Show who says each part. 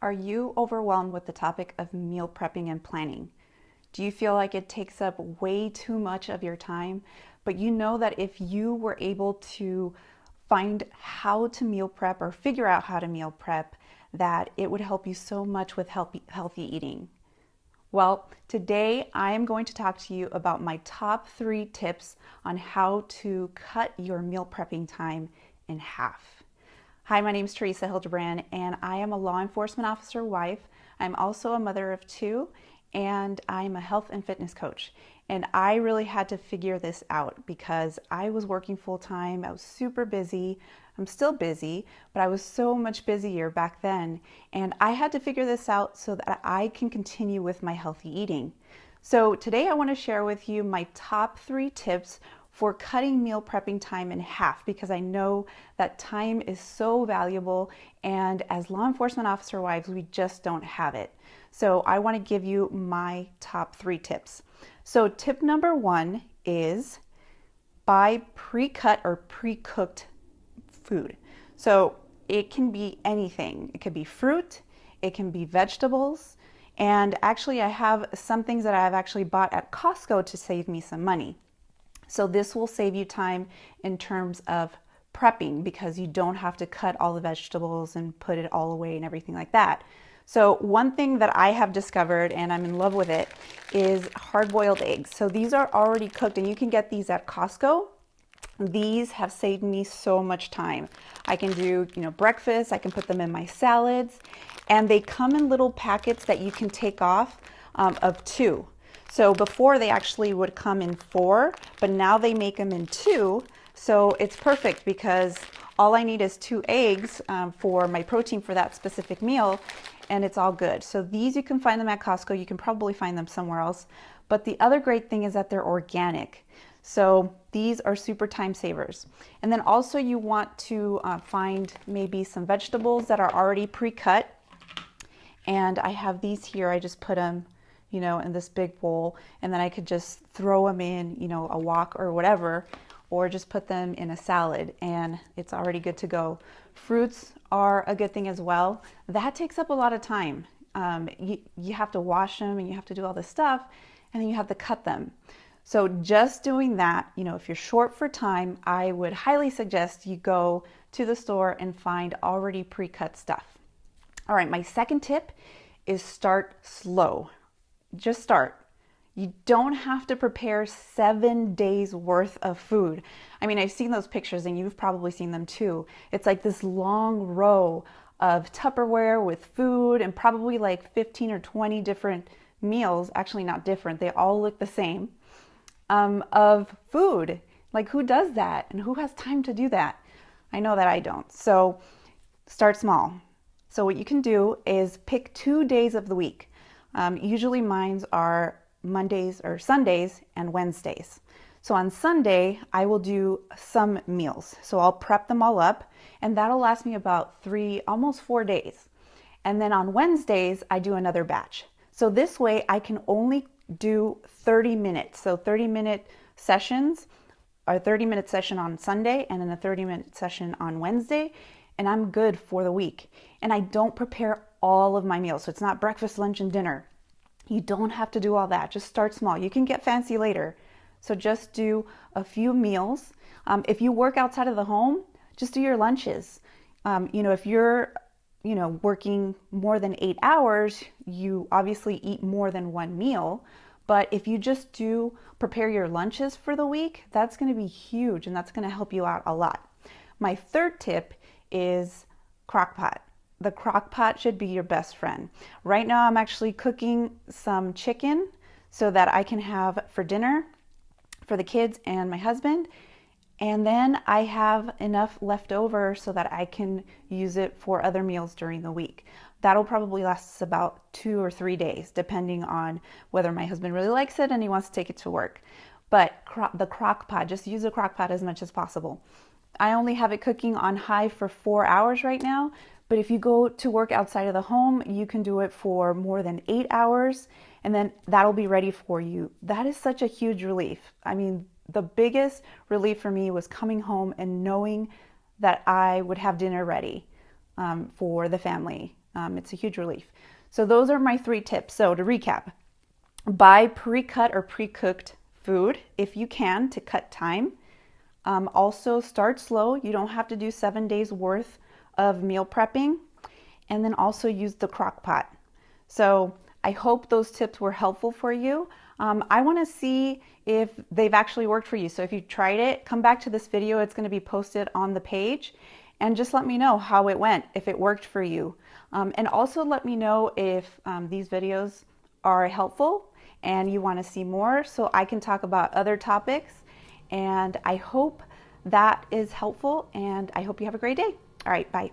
Speaker 1: Are you overwhelmed with the topic of meal prepping and planning? Do you feel like it takes up way too much of your time? But you know that if you were able to find how to meal prep or figure out how to meal prep, that it would help you so much with healthy eating. Well, today I am going to talk to you about my top 3 tips on how to cut your meal prepping time in half. Hi, my name is Teresa Hildebrand, and I am a law enforcement officer wife. I'm also a mother of 2, and I'm a health and fitness coach. And I really had to figure this out because I was working full time. I was super busy. I'm still busy, but I was so much busier back then. And I had to figure this out so that I can continue with my healthy eating. So today I want to share with you my top 3 tips for cutting meal prepping time in half, because I know that time is so valuable, and as law enforcement officer wives, we just don't have it. So I want to give you my top 3 tips. So tip number 1 is buy pre-cut or pre-cooked food. So it can be anything. It could be fruit, it can be vegetables, and actually I have some things that I've actually bought at Costco to save me some money. So this will save you time in terms of prepping, because you don't have to cut all the vegetables and put it all away and everything like that. So one thing that I have discovered, and I'm in love with it, is hard-boiled eggs. So these are already cooked, and you can get these at Costco. These have saved me so much time. I can do, breakfast, I can put them in my salads, and they come in little packets that you can take off of 2. So before they actually would come in 4, but now they make them in 2. So it's perfect because all I need is 2 eggs for my protein for that specific meal, and it's all good. So these, you can find them at Costco. You can probably find them somewhere else. But the other great thing is that they're organic. So these are super time savers. And then also you want to find maybe some vegetables that are already pre-cut. And I have these here. I just put them in this big bowl, and then I could just throw them in, a wok or whatever, or just put them in a salad, and it's already good to go. Fruits are a good thing as well. That takes up a lot of time. You have to wash them, and you have to do all this stuff, and then you have to cut them. So just doing that, if you're short for time, I would highly suggest you go to the store and find already pre-cut stuff. All right, my second tip is start slow. Just start. You don't have to prepare 7 days worth of food. I mean, I've seen those pictures, and you've probably seen them too. It's like this long row of Tupperware with food, and probably like 15 or 20 different meals. Actually, not different. They all look the same, of food. Like, who does that? And who has time to do that? I know that I don't. So start small. So what you can do is pick 2 days of the week. Usually mine are Mondays or Sundays and Wednesdays. So on Sunday, I will do some meals. So I'll prep them all up, and that'll last me about 3, almost 4 days. And then on Wednesdays, I do another batch. So this way I can only do 30 minutes. So 30-minute sessions, or 30-minute session on Sunday, and then a 30-minute session on Wednesday, and I'm good for the week. And I don't prepare all of my meals. So it's not breakfast, lunch, and dinner. You don't have to do all that. Just start small. You can get fancy later. So just do a few meals. If you work outside of the home, just do your lunches. If you're, working more than 8 hours, you obviously eat more than one meal. But if you just do prepare your lunches for the week, that's going to be huge, and that's going to help you out a lot. My third tip is crock pot. The crock pot should be your best friend. Right now I'm actually cooking some chicken so that I can have for dinner for the kids and my husband. And then I have enough left over so that I can use it for other meals during the week. That'll probably last us about 2 or 3 days, depending on whether my husband really likes it and he wants to take it to work. But the crock pot, just use the crock pot as much as possible. I only have it cooking on high for 4 hours right now. But if you go to work outside of the home, you can do it for more than 8 hours, and then that'll be ready for you. That is such a huge relief. I mean, the biggest relief for me was coming home and knowing that I would have dinner ready. for the family. It's a huge relief. So those are my 3 tips. So to recap, buy pre-cut or pre-cooked food if you can to cut time. Also start slow. You don't have to do 7 days worth of meal prepping. And then also use the crock pot. So I hope those tips were helpful for you. I want to see if they've actually worked for you. So if you tried it, come back to this video. It's going to be posted on the page, and just let me know how it went, if it worked for you. And also let me know if these videos are helpful and you want to see more so I can talk about other topics. And I hope that is helpful, and I hope you have a great day. All right, bye.